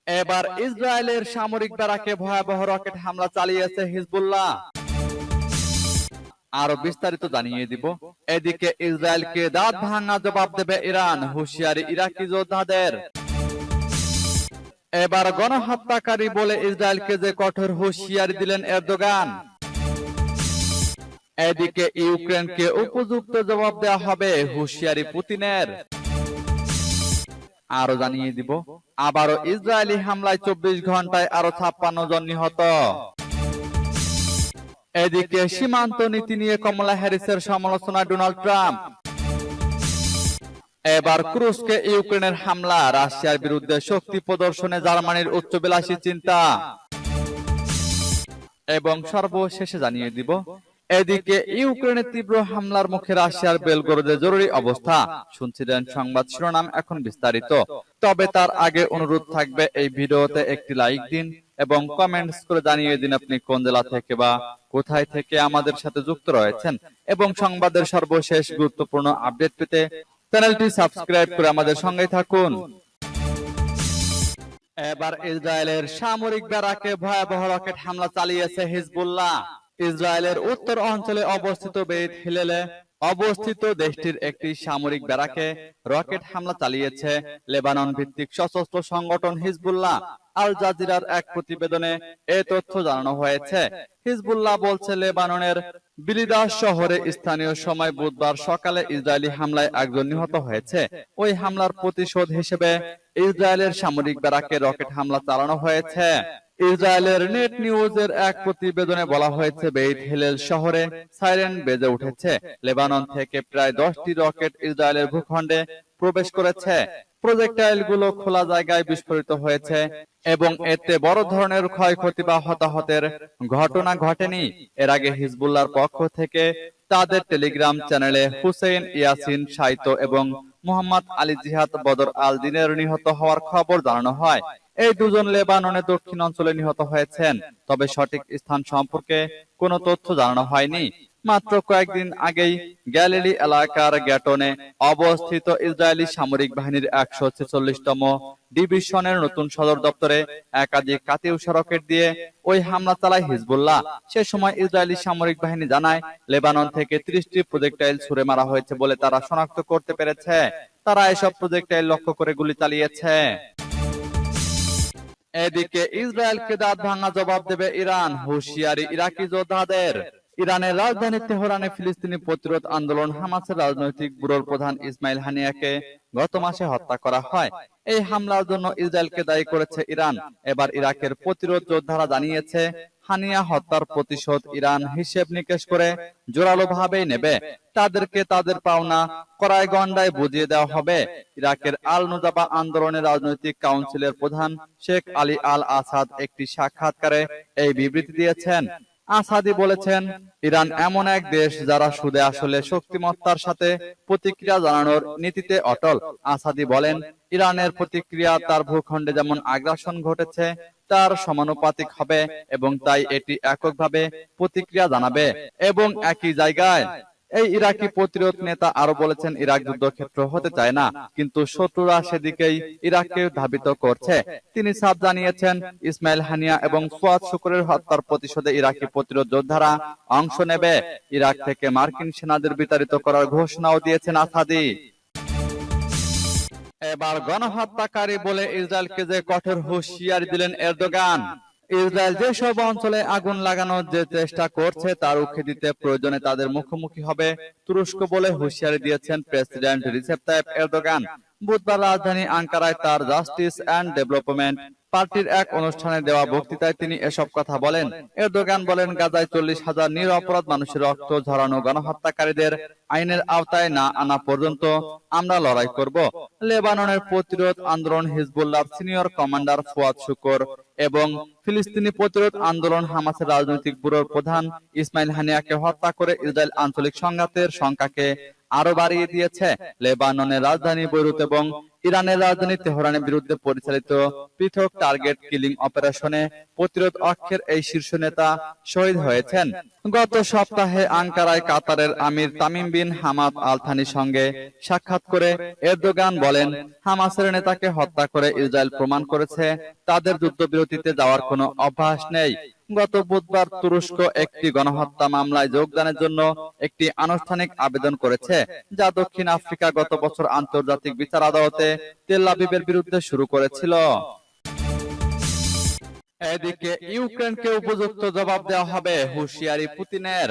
এবার ইসরায়েলের সামরিক ব্যারাকে ভয়াবহ রকেট হামলা চালিয়েছে হিজবুল্লাহ। আরো বিস্তারিত জানিয়ে দিব। এদিকে ইসরায়েলকে দাঁত ভাঙা জবাব দেবে ইরান, হুঁশিয়ারি ইরাকি যোদ্ধাদের। এবার গণহত্যাকারী বলে ইসরায়েলকে যে কঠোর হুঁশিয়ারি দিলেন এরদোগান। এদিকে ইউক্রেনকে উপযুক্ত জবাব দেওয়া হবে, হুঁশিয়ারি পুতিনের। আরো জানিয়ে দিব, আবারও ইসরায়েলি হামলায় 24 ঘন্টায় আরো 56 জন নিহত। এদিকে সীমান্ত নীতি নিয়ে কমলা হ্যারিসের সমালোচনা ডোনাল্ড ট্রাম্প। এবার ক্রুশকে ইউক্রেনের হামলা, রাশিয়ার বিরুদ্ধে শক্তি প্রদর্শনে জার্মানির উচ্চবিলাসী চিন্তা। এবং সর্বশেষে জানিয়ে দিব, এদিকে ইউক্রেনের তীব্র হামলার মুখে রাশিয়ার বেলগরোদে জরুরি অবস্থা। শুনছিলেন সংবাদ শিরোনাম, এখন বিস্তারিত। তবে তার আগে অনুরোধ থাকবে, এই ভিডিওতে একটি লাইক দিন এবং কমেন্টস করে জানিয়ে দিন আপনি কোন জেলা থেকে বা কোথায় থেকে আমাদের সাথে যুক্ত রয়েছেন। এবং সংবাদের সর্বশেষ গুরুত্বপূর্ণ আপডেট পেতে চ্যানেলটি সাবস্ক্রাইব করে আমাদের সঙ্গে থাকুন। এবার ইসরায়েলের সামরিক ব্যারাকে ভয়াবহ রকেট হামলা চালিয়েছে হিজবুল্লাহ। ইসরায়েলের উত্তর অঞ্চলে অবস্থিত বেইত হিলেলে অবস্থিত দেশটির একটি সামরিক ব্যারাকে রকেট হামলা চালিয়েছে লেবানন ভিত্তিক সশস্ত্র সংগঠন হিজবুল্লাহ। আল জাজিরার এক প্রতিবেদনে এ তথ্য জানানো হয়েছে। হিজবুল্লাহ বলছে, লেবাননের বিলিদাস শহরে স্থানীয় সময় বুধবার সকালে ইসরায়েলি হামলায় একজন নিহত হয়েছে। ওই হামলার প্রতিশোধ হিসেবে ইসরায়েলের সামরিক ব্যারাকে রকেট হামলা চালানো হয়েছে। ইসরায়েলের নেট নিউজের এক প্রতিবেদনে বলা হয়েছে, বেইত হিলেল শহরে সাইরেন বেজে উঠেছে। লেবানন থেকে প্রায় 10টি রকেট ইসরায়েলের ভূখণ্ডে প্রবেশ করেছে। প্রজেক্টাইল গুলো খোলা জায়গায় বিস্ফোরিত হয়েছে এবং এতে বড় ধরনের ক্ষয়ক্ষতি বা হতাহতের ঘটনা ঘটেনি। এর আগে হিজবুল্লাহর পক্ষ থেকে তাদের টেলিগ্রাম চ্যানেলে হুসেইন ইয়াসিন শাইতো এবং মোহাম্মদ আলী জিহাদ বদর আল দিনের নিহত হওয়ার খবর জানানো হয়। এই দুজন লেবাননের দক্ষিণ অঞ্চলে নিহত হয়েছেন, তবে সঠিক স্থান সম্পর্কে কোনো তথ্য জানানো হয়নি। মাত্র কয়েকদিন আগেই গ্যালিলি এলাকার গ্যাটনে অবস্থিত ইসরায়েলি সামরিক বাহিনীর 146তম ডিভিশনের নতুন সদর দপ্তরে একাধিক কাতিউসা রকেট দিয়ে ওই হামলা চালায় হিজবুল্লাহ। সে সময় ইসরায়েলি সামরিক বাহিনী জানায়, লেবানন থেকে 30টি প্রজেক্টাইল ছুড়ে মারা হয়েছে বলে তারা শনাক্ত করতে পেরেছে। তারা এসব প্রজেক্টাইল লক্ষ্য করে গুলি চালিয়েছে। এদিকে ইসরায়েলকে দাঁত ভাঙা জবাব দেবে ইরান, হুঁশিয়ারি ইরাকি যোদ্ধাদের। ইরানের রাজধানী তেহরানে ফিলিস্তিনি প্রতিরোধ আন্দোলন হামাসের রাজনৈতিক ব্যুরোর প্রধান ইসমাইল হানিয়াকে গত মাসে হত্যা করা হয়। এই হামলার জন্য ইসরায়েলকে দায়ী করেছে ইরান। এবার ইরাকের প্রতিরোধ যোদ্ধারা জানিয়েছে, হানিয়া হত্যার প্রতিশোধ ইরান হিসেব নিকেশ করে জোরালোভাবেই নেবে। তাদেরকে তাদের পাওনা কড়াই গন্ডায় বুঝিয়ে দেওয়া হবে। ইরাকের আল নুজাবা আন্দোলনের রাজনৈতিক কাউন্সিলের প্রধান শেখ আলী আল আসাদ একটি সাক্ষাৎকারে এই বিবৃতি দিয়েছেন। আসাদি বলেছেন, ইরান এমন এক দেশ যারা সুদে আসলে শক্তিমত্তার সাথে প্রতিক্রিয়া জানানোর নীতিতে অটল। আসাদি বলেন, ইরানের প্রতিক্রিয়া তার ভূখণ্ডে যেমন আগ্রাসন ঘটেছে তার সমানুপাতিক হবে এবং তাই এটি এককভাবে প্রতিক্রিয়া জানাবে এবং একই জায়গায়। এই ইরাকি প্রতিরোধ নেতা আরো বলেছেন, ইরাক যুদ্ধক্ষেত্র হতে চায় না, কিন্তু শত্রুরা সেদিকেই ইরাককে ধাবিত করছে। তিনি সাফ জানিয়েছেন, ইসমাইল হানিয়া এবং ফুয়াদ শুকুরের হত্যার প্রতিশোধে ইরাকি প্রতিরোধ যোদ্ধারা অংশ নেবে। ইরাক থেকে মার্কিন সেনাদের বিতাড়িত করার ঘোষণাও দিয়েছেন আসাদি। এবার গণহত্যাকারী বলে ইসরায়েলকে যে কঠোর হুঁশিয়ারি দিলেন এরদোগান। ইসরায়েল যেসব অঞ্চলে আগুন লাগানোর যে চেষ্টা করছে তার রুখে দিতে প্রয়োজনে তাদের মুখোমুখি হবে তুরস্ক বলে হুঁশিয়ারি দিয়েছেন প্রেসিডেন্ট রিসেপ তাইপ এরদোগান। বুধবার রাজধানী আঙ্কারায় তার জাস্টিস অ্যান্ড ডেভেলপমেন্ট পার্টির এক অনুষ্ঠানে দেওয়া বক্তৃতায় তিনি এসব কথা বলেন। এরদোগান বলেন, গাজায় 40,000 নিরপরাধ মানুষের রক্ত ঝরানো গণহত্যাকারীদের আইনের আওতায় না আনা পর্যন্ত আমরা লড়াই করব। লেবাননের প্রতিরোধ আন্দোলন হিজবুল্লাহর সিনিয়র কমান্ডার ফুয়াদ শুকুর এবং ফিলিস্তিনি প্রতিরোধ আন্দোলন হামাসের রাজনৈতিক ব্যুরোর প্রধান ইসমাইল হানিয়াকে হত্যা করে ইসরায়েল আঞ্চলিক সংঘাতের সংখ্যাকে আরো বাড়িয়ে দিয়েছে। লেবাননের রাজধানী বৈরুত এবং ইরানের রাজধানী তেহরানের বিরুদ্ধে পরিচালিত পৃথক টার্গেট কিলিং অপারেশনে প্রতিরোধ অক্ষের এই শীর্ষ নেতা শহীদ হয়েছেন। গত সপ্তাহে আঙ্কারায় কাতারের আমির তামিম বিন হামাদ আল থানির সঙ্গে সাক্ষাৎ করে এরদোগান বলেন, হামাসের নেতাকে হত্যা করে ইসরায়েল প্রমাণ করেছে তাদের যুদ্ধবিরতিতে যাওয়ার কোনো অভ্যাস নেই। গত বুধবার তুরস্ক একটি গণহত্যা মামলায় যোগদানের জন্য একটি আনুষ্ঠানিক আবেদন করেছে, যা দক্ষিণ আফ্রিকা গত বছর আন্তর্জাতিক বিচার আদালতে তেল আবিবের বিরুদ্ধে শুরু করেছিল। এদিকে ইউক্রেনকে উপযুক্ত জবাব দেওয়া হবে, হুঁশিয়ারি পুতিনের।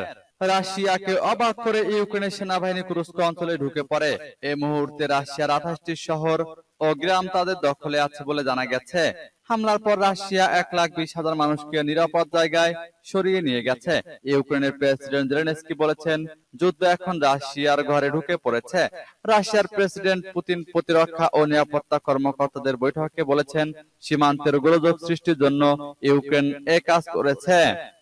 রাশিয়াকে অবাক করে ইউক্রেনের সেনাবাহিনী কুরস্ক অঞ্চলে ঢুকে পড়ে। এই মুহূর্তে রাশিয়ার 28টি শহর ও গ্রাম তাদের দখলে আছে বলে জানা গেছে। হামলার পর রাশিয়া 1,20,000 মানুষকে নিরাপদ জায়গায় সরিয়ে নিয়ে গেছে। ইউক্রেনের প্রেসিডেন্ট জেলেনস্কি বলেছেন, যুদ্ধ এখন রাশিয়ার ঘরে ঢুকে পড়েছে। রাশিয়ার প্রেসিডেন্ট পুতিন প্রতিরক্ষা ও নিরাপত্তা কর্মকর্তাদের বৈঠকে বলেছেন, সীমান্তের গোলযোগ সৃষ্টির জন্য ইউক্রেন এ কাজ করেছে।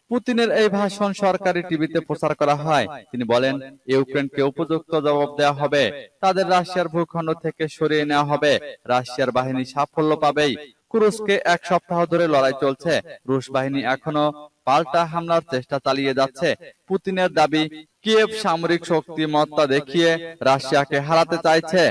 পুতিনের এই ভাষণ সরকারি টিভিতে প্রচার করা হয়। তিনি বলেন, ইউক্রেনকে উপযুক্ত জবাব দেওয়া হবে, তাদের রাশিয়ার ভূখণ্ড থেকে সরিয়ে নেওয়া হবে। রাশিয়ার বাহিনী সাফল্য পাবেই। কুরস্কে 1 সপ্তাহ ধরে লড়াই চলছে। রুশ বাহিনী এখনো পাল্টা হামলার চেষ্টা চালিয়ে যাচ্ছে। পুতিনের দাবি, কিয়েভ সামরিক শক্তিমত্তা দেখিয়ে রাশিয়াকে হারাতে চাইছে,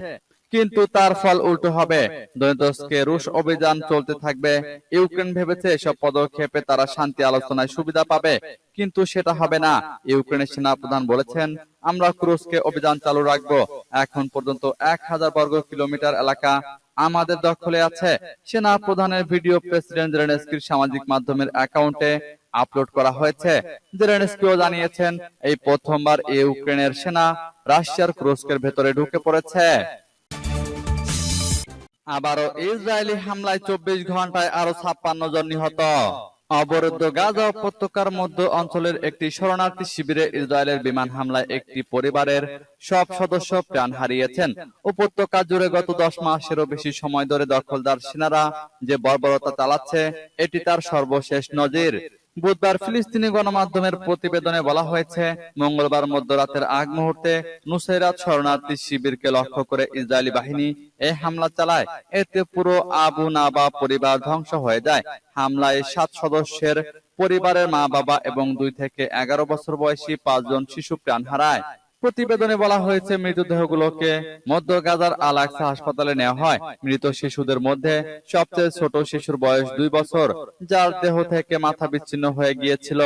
কিন্তু তার ফল উল্টো হবে। দনেৎস্কে রুশ অভিযান চলতে থাকবে। ইউক্রেন ভেবেছে এসব পদক্ষেপে তারা শান্তি আলোচনায় সুবিধা পাবে, কিন্তু সেটা হবে না। ইউক্রেনের সেনাপ্রধান বলেছেন, আমরা কুরস্কে অভিযান চালু রাখবো। এখন পর্যন্ত 1000 বর্গ কিলোমিটার এলাকা আমাদের দখলে আছে। সেনা প্রধানের ভিডিও প্রেসিডেন্ট জেলেনস্কির সামাজিক মাধ্যমের অ্যাকাউন্টে আপলোড করা হয়েছে। জেলেনস্কিও জানিয়েছেন, এই প্রথমবার ইউক্রেনের সেনা রাশিয়ার কুরস্কের ভেতরে ঢুকে পড়েছে। আবারও ইসরায়েলি হামলায় 24 ঘন্টায় আরো 56 জন নিহত। অবরুদ্ধ গাজা উপত্যকার মধ্য অঞ্চলের একটি শরণার্থী শিবিরে ইসরায়েলের বিমান হামলায় একটি পরিবারের সব সদস্য প্রাণ হারিয়েছেন। উপত্যকা জুড়ে গত 10 মাসেরও বেশি সময় ধরে দখলদার সেনারা যে বর্বরতা চালাচ্ছে, এটি তার সর্বশেষ নজির। বুধবার ফিলিস্তিনি গণমাধ্যমের প্রতিবেদনে বলা হয়েছে, মঙ্গলবার মধ্যরাতের আগ মুহূর্তে নুসাইরাত শরণার্থী শিবিরকে লক্ষ্য করে ইসরায়েলি বাহিনী এই হামলা চালায়। এতে পুরো আবু নাবা পরিবার ধ্বংস হয়ে যায়। হামলায় 7 সদস্যের পরিবারের মা বাবা এবং 2 থেকে 11 বছর বয়সী 5 জন শিশু প্রাণ হারায়। প্রতিবেদনে বলা হয়েছে, মৃতদেহগুলোকে মধ্য গাজার আল আকসা হাসপাতালে নেওয়া হয়। মৃত শিশুদের মধ্যে সবচেয়ে ছোট শিশুর বয়স 2 বছর, যার দেহ থেকে মাথা বিচ্ছিন্ন হয়ে গিয়েছিল।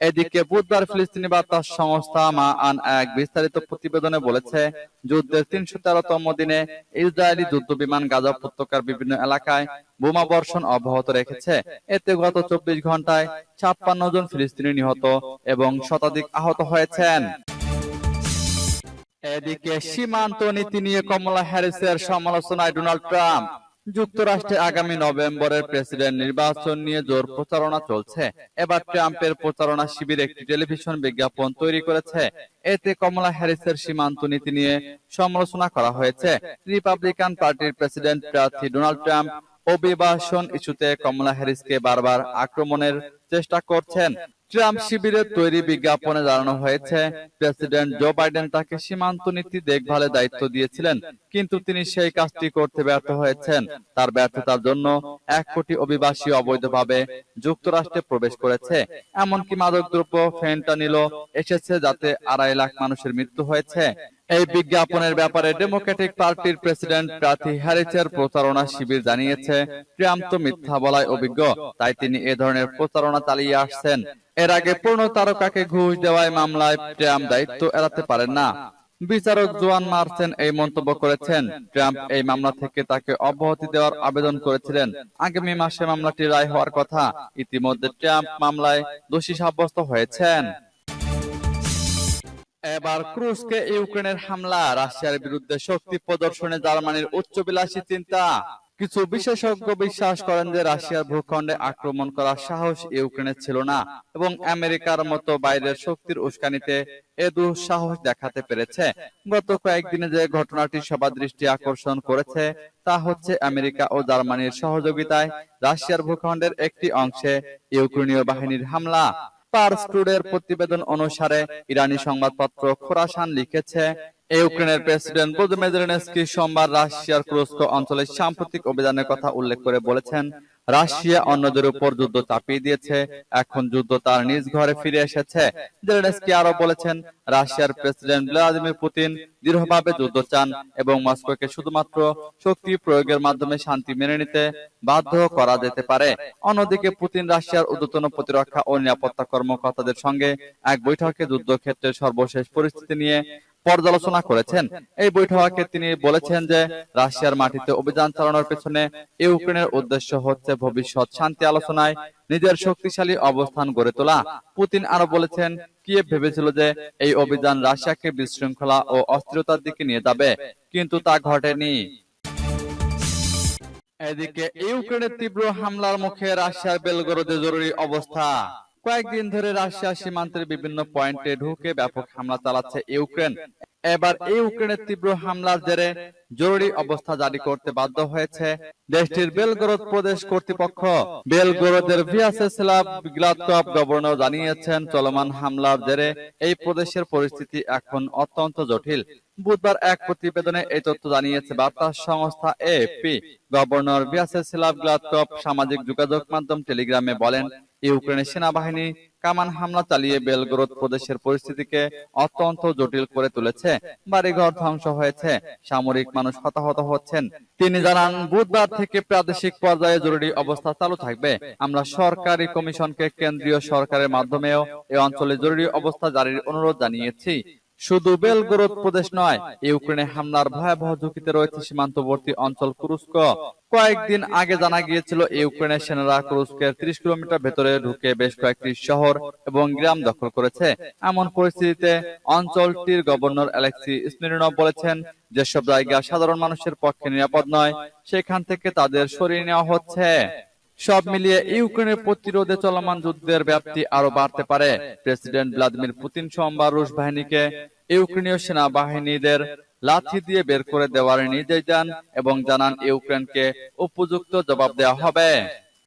এদিকে বুধবার ফিলিস্তিনি বার্তা সংস্থা মা-আন এক বিস্তারিত প্রতিবেদনে বলেছে, যুদ্ধের 313তম দিনে ইসরায়েলি যুদ্ধবিমান গাজা উপত্যকার বিভিন্ন এলাকায় বোমা বর্ষণ অব্যাহত রেখেছে। এতে গত 24 ঘন্টায় 56 জন ফিলিস্তিনি নিহত এবং শতাধিক আহত হয়েছেন। এদিকে সীমান্ত নীতি নিয়ে কমলা হ্যারিসের সমালোচনায় ডোনাল্ড ট্রাম্প। যুক্তরাষ্ট্রে আগামী নভেম্বরের প্রেসিডেন্ট নির্বাচন নিয়ে জোর প্রচারণা চলছে। এবার ট্রাম্পের প্রচারণা শিবির একটি টেলিভিশন বিজ্ঞাপন তৈরি করেছে। এতে কমলা হ্যারিসের সীমান্ত নীতি নিয়ে সমালোচনা করা হয়েছে। রিপাবলিকান পার্টির প্রেসিডেন্ট প্রার্থী ডোনাল্ড ট্রাম্প অভিবাসন ইস্যুতে কমলা হ্যারিসকে বারবার আক্রমণের চেষ্টা করছেন। ট্রাম্প শিবিরের তৈরি বিজ্ঞাপনে জানানো হয়েছে, প্রেসিডেন্ট জো বাইডেন তাকে সীমান্ত নীতি দেখভালের দায়িত্ব দিয়েছিলেন, কিন্তু তিনি সেই কাজটি করতে ব্যর্থ হয়েছেন। তার ব্যর্থতার জন্য 1 কোটি অভিবাসী অবৈধভাবে যুক্তরাষ্ট্রে প্রবেশ করেছে। এমনকি মাদকদ্রব্য ফেন্টানিলও এসেছে, যাতে 2.5 লাখ মানুষের মৃত্যু হয়েছে। এই বিজ্ঞাপনের ব্যাপারে ডেমোক্রেটিক পার্টির প্রেসিডেন্ট প্রার্থী হ্যারিসের প্রচারণা শিবির জানিয়েছে, ট্রাম্প তো মিথ্যা বলায় অভিজ্ঞ, তাই তিনি এ ধরনের প্রচারণা চালিয়ে আসছেন। এর আগে পূর্ণ তারকাকে ঘুষ দেওয়ায় মামলায় ট্রাম্প দায়িত্ব এড়াতে পারেন না। বিচারক জোয়ান মার্সেন এই মন্তব্য করেছেন। ট্রাম্প এই মামলা থেকে তাকে অব্যাহতি দেওয়ার আবেদন করেছিলেন। আগামী মাসে মামলাটি রায় হওয়ার কথা। ইতিমধ্যে ট্রাম্প মামলায় দোষী সাব্যস্ত হয়েছেন। এবার ক্রুজকে ইউক্রেনের হামলা, রাশিয়ার বিরুদ্ধে শক্তি প্রদর্শনে জার্মানির উচ্চবিলাসী চিন্তা। কিছু বিশেষজ্ঞ বিশ্বাস করেন যে রাশিয়ার ভূখণ্ডে আক্রমণ করার সাহস ইউক্রেনের ছিল না এবং আমেরিকার মতো বাইরের শক্তির উস্কানিতে এ দুঃসাহস দেখাতে পেরেছে। গত কয়েকদিনে যে ঘটনাটি সবার দৃষ্টি আকর্ষণ করেছে তা হচ্ছে আমেরিকা ও জার্মানির সহযোগিতায় রাশিয়ার ভূখণ্ডের একটি অংশে ইউক্রেনীয় বাহিনীর হামলা। পার্স টুডের প্রতিবেদন অনুসারে ইরানি সংবাদপত্র খোরাসান লিখেছে, ইউক্রেনের প্রেসিডেন্ট ভলোদিমির জেলেনস্কি সোমবার রাশিয়ার কুরস্ক অঞ্চলে সাম্প্রতিক অভিযানের কথা উল্লেখ করে বলেছেন, রাশিয়া অন্যদের উপর যুদ্ধ চাপিয়ে দিয়েছে, এখন যুদ্ধ তার নিজ ঘরে ফিরে এসেছে। জেলেনস্কি আরো বলেছেন, রাশিয়ার প্রেসিডেন্ট ভ্লাদিমির পুতিন দৃঢ়ভাবে যুদ্ধ চান এবং মস্কোকে শুধুমাত্র শক্তি প্রয়োগের মাধ্যমে শান্তি মেনে নিতে বাধ্য করা যেতে পারে। অন্যদিকে পুতিন রাশিয়ার ঊর্ধ্বতন প্রতিরক্ষা ও নিরাপত্তা কর্মকর্তাদের সঙ্গে এক বৈঠকে যুদ্ধক্ষেত্রের সর্বশেষ পরিস্থিতি নিয়ে পর্যালোচনা করেছেন। এই বৈঠকে তিনি বলেছেন যে রাশিয়ার মাটিতে অভিযান চালানোর পেছনে ইউক্রেনের উদ্দেশ্য হচ্ছে ভবিষ্যৎ শান্তি আলোচনায় নিজের শক্তিশালী অবস্থান গড়ে তোলা। পুতিন আরো বলেছেন, কিয়েভ ভেবেছিল যে এই অভিযান রাশিয়াকে বিশৃঙ্খলা ও অস্থিরতার দিকে নিয়ে যাবে, কিন্তু তা ঘটেনি। এদিকে ইউক্রেনের তীব্র হামলার মুখে রাশিয়ার বেলগরোদে জরুরি অবস্থা। কয়েকদিন ধরে রাশিয়া সীমান্তের বিভিন্ন পয়েন্টে ঢুকে ব্যাপক হামলা চালাচ্ছে ইউক্রেন। এবার ইউক্রেনের তীব্র হামলার জেরে জরুরি অবস্থা জারি করতে বাধ্য হয়েছে দেশটির বেলগরোদ প্রদেশ কর্তৃপক্ষ। বেলগরোদের ভিয়াচেস্লাভ গ্লাদকভ গভর্নর জানিয়েছেন, চলমান হামলার জেরে এই প্রদেশের পরিস্থিতি এখন অত্যন্ত জটিল। বুধবার এক প্রতিবেদনে এই তথ্য জানিয়েছে বার্তা সংস্থা এএফপি। গভর্নর ভিয়াচেস্লাভ গ্লাদকভ সামাজিক যোগাযোগ মাধ্যম টেলিগ্রামে বলেন, ইউক্রেনের সেনাবাহিনী কামান হামলা চালিয়ে বেলগরোদ প্রদেশের পরিস্থিতিকে অত্যন্ত জটিল করে তুলেছে। বাড়িঘর ধ্বংস হয়েছে, সামরিক মানুষ হতাহত হচ্ছেন। তিনি জানান, বুধবার থেকে প্রাদেশিক পর্যায়ে জরুরি অবস্থা চালু থাকবে। আমরা সরকারি কমিশনকে কেন্দ্রীয় সরকারের মাধ্যমেও এই অঞ্চলে জরুরি অবস্থা জারির অনুরোধ জানিয়েছি। শুধু বেলগরোদ প্রদেশ নয়, ইউক্রেনে হামলার ভয়াবহ ঝুঁকিতে রয়েছে সীমান্তবর্তী অঞ্চল কুরস্ক। কয়েকদিন আগে জানা গিয়েছিল ইউক্রেনের সেনারা কুরস্কের 30 কিলোমিটার ভেতরে ঢুকে বেশ কয়েকটি শহর এবং গ্রাম দখল করেছে। এমন পরিস্থিতিতে অঞ্চলটির গভর্নর অ্যালেক্সি স্মিরনভ বলেছেন, যেসব জায়গা সাধারণ মানুষের পক্ষে নিরাপদ নয় সেখান থেকে তাদের সরিয়ে নেওয়া হচ্ছে। সব মিলিয়ে ইউক্রেনের প্রতিরোধে চলমান যুদ্ধের ব্যাপ্তি আরো বাড়তে পারে। প্রেসিডেন্ট ভ্লাদিমির পুতিন সোমবার রুশ বাহিনীকে ইউক্রেনীয় সেনাবাহিনীদের লাথি দিয়ে বের করে দেওয়ার নির্দেশ দেন এবং জানান, ইউক্রেনকে উপযুক্ত জবাব দেওয়া হবে।